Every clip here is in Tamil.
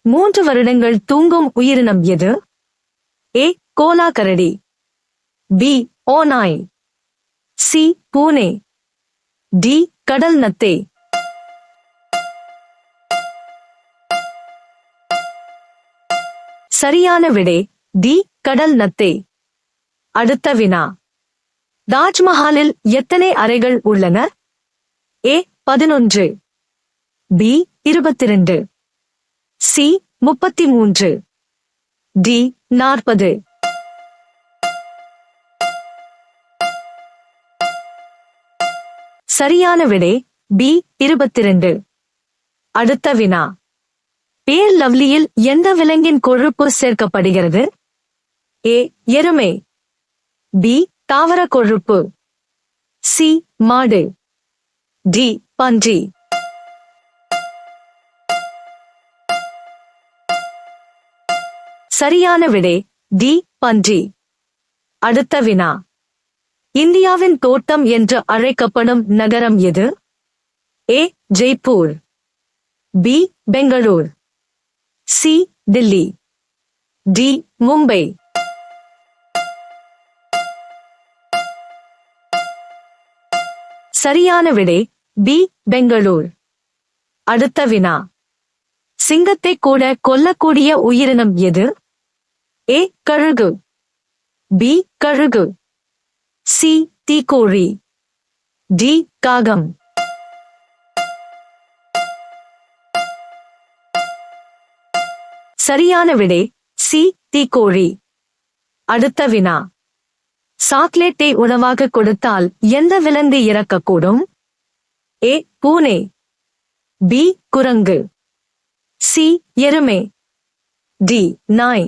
3 வருடங்கள் தூங்கும் உயிரினம் எது? ஏ கோலா கரடி, பி ஓநாய், சி பூனை, டி கடல் நத்தை. சரியான விடை டி கடல் நத்தை. அடுத்த வினா. தாஜ்மஹாலில் எத்தனை அறைகள் உள்ளன? ஏ 11, பி 22, சி 33, டி 40. சரியான விடை பி 22. அடுத்த வினா. பேர் லவ்லியில் எந்த விலங்கின் கொழுப்பு சேர்க்கப்படுகிறது? ஏ எருமை, பி தாவர கொழுப்பு, சி மாடு, டி பன்றி. சரியான விடை டி பன்றி. அடுத்த வினா. இந்தியாவின் தோட்டம் என்று அழைக்கப்படும் நகரம் எது? A Jaipur, B Bangalore, C Delhi, D Mumbai. சரியான விடை பி பெங்களூர். அடுத்த வினா. சிங்கத்தை கூட கொல்லக்கூடிய உயிரினம் எது? ஏ கழுகு, பி கழுகு, சி தீக்கோழி, டி காகம். சரியான விடை சி தீக்கோழி. அடுத்த வினா. சாக்லேட்டை உணவாக கொடுத்தால் எந்த விலங்கு இறக்கக்கூடும்? ஏ பூனை, பி குரங்கு, சி எருமை, டி நாய்.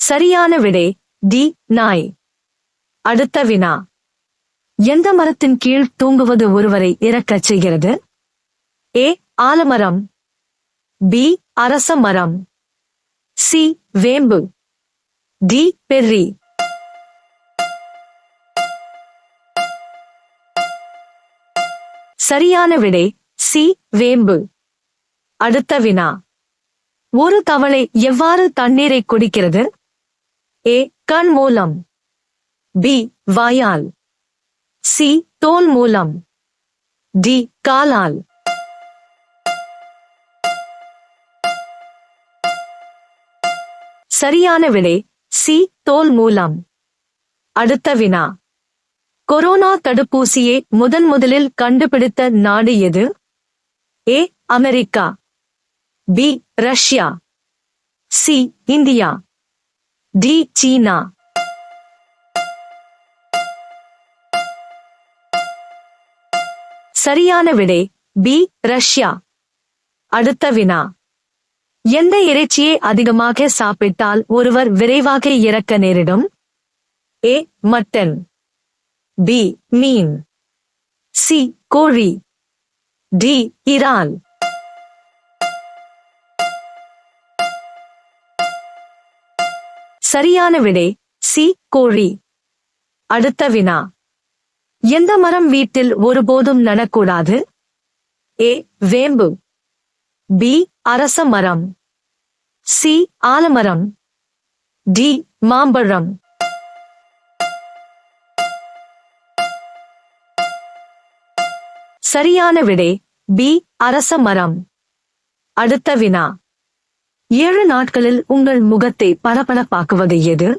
சரியான விடை டி நாய். அடுத்த வினா. எந்த மரத்தின் கீழ் தூங்குவது ஒருவரை இறக்கச் செய்கிறது? ஏ ஆலமரம், பி அரச மரம், சி வேம்பு, டி பெர்ரி. சரியான விடை சி வேம்பு. அடுத்த வினா. ஒரு தவளை எவ்வாறு தண்ணீரை குடிக்கிறது? ஏ கண் மூலம், பி வாயால், சி தோல் மூலம், டி காலால். சரியான விடை சி தோல் மூலம். அடுத்த வினா. கொரோனா தடுப்பூசியை முதலில் கண்டுபிடித்த நாடு எது? A America, B Russia, C India, D China. சரியான விடை பி ரஷ்யா. அடுத்த வினா. எந்த இறைச்சியை அதிகமாக சாப்பிட்டால் ஒருவர் விரைவாக இறக்க நேரிடும்? ஏ மட்டன், பி மீன், சி கோழி, டி இறால். சரியான விடை சி கோழி. அடுத்த வினா. எந்த மரம் வீட்டில் ஒருபோதும் நடக்கூடாது? ஏ வேம்பு, பி அரச மரம், சி ஆலமரம், டி மாம்பழம். சரியான விடை பி அரச மரம். அடுத்த வினா. 7 நாட்களில் உங்கள் முகத்தை பளபளப்பாக்குவது எது?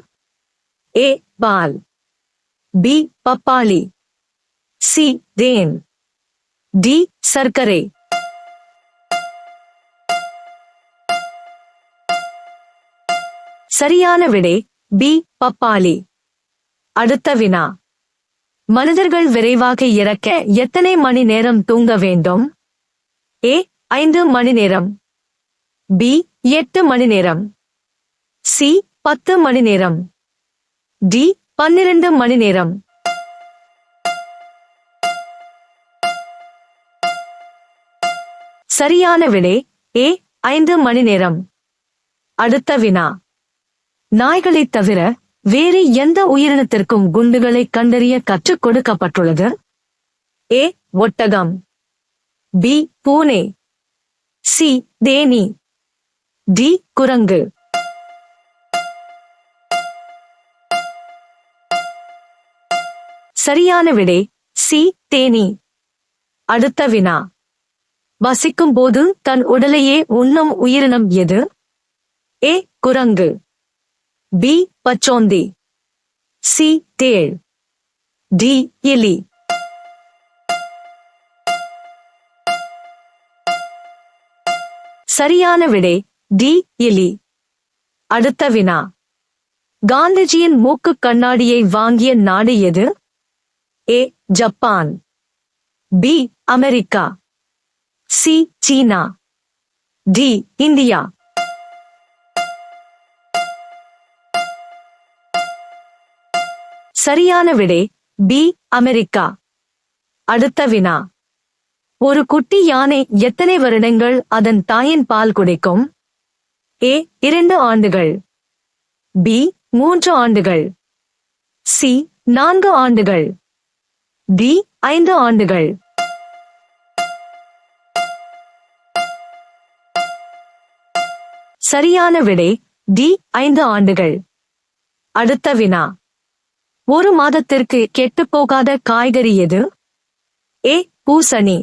ஏ பால், பி பப்பாளி, சி தேன், டி சர்க்கரை. சரியான விடை பி பப்பாளி. அடுத்த வினா. மனிதர்கள் விரைவாக இறக்க எத்தனை மணி நேரம் தூங்க வேண்டும்? ஏ 5 மணி நேரம், பி 8 மணி நேரம், சி 10 மணி நேரம், டி 12 மணி நேரம். சரியான விடை ஏ 5 மணி நேரம். அடுத்த வினா. நாய்களைத் தவிர வேறு எந்த உயிரினத்திற்கும் குண்டுகளை கண்டறிய கற்றுக் கொடுக்கப்பட்டுள்ளது? ஏ ஒட்டகம். பி பூனை. சி தேனி. டி குரங்கு. சரியான விடை சி தேனி. அடுத்த வினா. வசிக்கும் போது தன் உடலையே உண்ணும் உயிரினம் எது? ஏ குரங்கு. பி பச்சோந்தி. சி தேள். டி எலி. சரியான விடை டி எலி. அடுத்த வினா. காந்திஜியின் மூக்கு கண்ணாடியை வாங்கிய நாடு எது? A Japan. B America. C சீனா. D India. சரியான விடை பி அமெரிக்கா. அடுத்த வினா. ஒரு குட்டி யானை எத்தனை வருடங்கள் அதன் தாயின் பால் குடிக்கும்? ஏ 2 ஆண்டுகள். பி 3 ஆண்டுகள். சி 4 ஆண்டுகள். டி 5 ஆண்டுகள். சரியான விடை டி 5 ஆண்டுகள். அடுத்த வினா. ஒரு மாதத்திற்கு கெட்டுப்போகாத காய்கறி எது? ஏ பூசணி.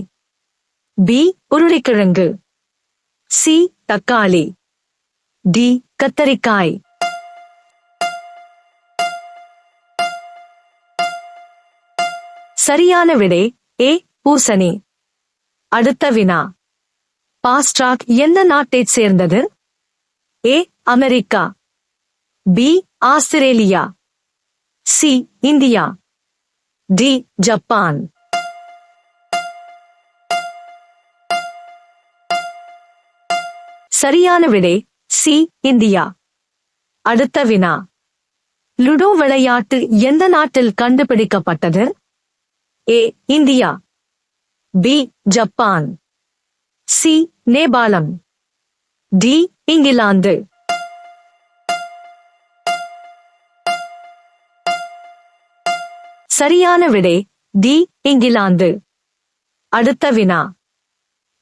பி உருளைக்கிழங்கு. சி தக்காளி. டி கத்தரிக்காய். சரியான விடை ஏ பூசணி. அடுத்த வினா. பாஸ்ட்ராக் எந்த நாட்டைச் சேர்ந்தது? A America. B Australia. C India. D Japan. சரியான விடை சி இந்தியா. அடுத்த வினா. லுடோ விளையாட்டு எந்த நாட்டில் கண்டுபிடிக்கப்பட்டது? A India. B Japan. C நேபாளம். டி இங்கிலாந்து. சரியான விடை டி இங்கிலாந்து. அடுத்த வினா.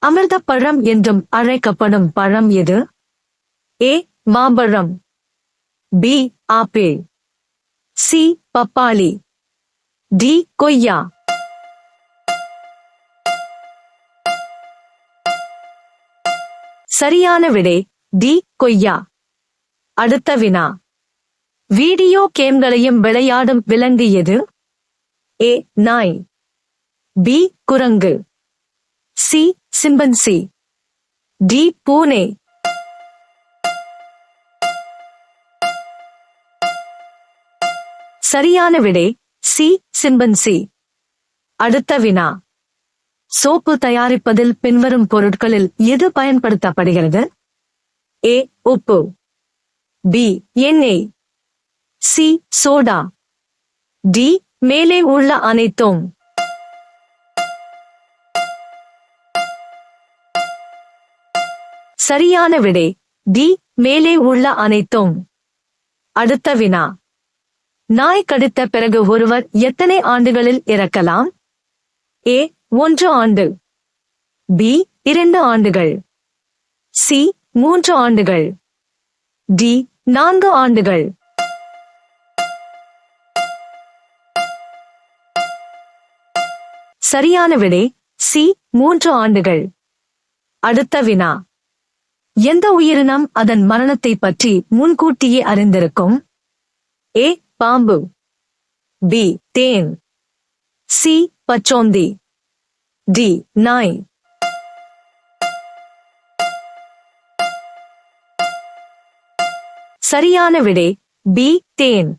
அமிர்த பழம் என்றும் அழைக்கப்படும் பழம் எது? ஏ மாம்பழம். B apple. சி பப்பாளி. டி கொய்யா. சரியான விடை டி கொய்யா. அடுத்த வினா. வீடியோ கேம்களையும் விளையாடும் விலங்கு எது? ஏ நாய். பி குரங்கு. C chimpanzee. டி பூனை. சரியான விடை சி சிம்பன்சி. அடுத்த வினா. சோப்பு தயாரிப்பதில் பின்வரும் பொருட்களில் எது பயன்படுத்தப்படுகிறது? ஏ உப்பு. பி எண்ணெய். C soda. டி மேலே உள்ள அனைத்தும். சரியான விடை டி மேலே உள்ள அனைத்தும். அடுத்த வினா. நாய் கடித்த பிறகு ஒருவர் எத்தனை ஆண்டுகளில் இறக்கலாம்? ஏ 1 ஆண்டு. பி 2 ஆண்டுகள். சி 3 ஆண்டுகள். டி 4 ஆண்டுகள். சரியான விடை சி 3 ஆண்டுகள். அடுத்த வினா. எந்த உயிரினம் அதன் மரணத்தை பற்றி முன்கூட்டியே அறிந்திருக்கும்? ஏ பாம்பு. பி தேன். சி பச்சோந்தி. டி நாய். சரியான விடை பி தேன்.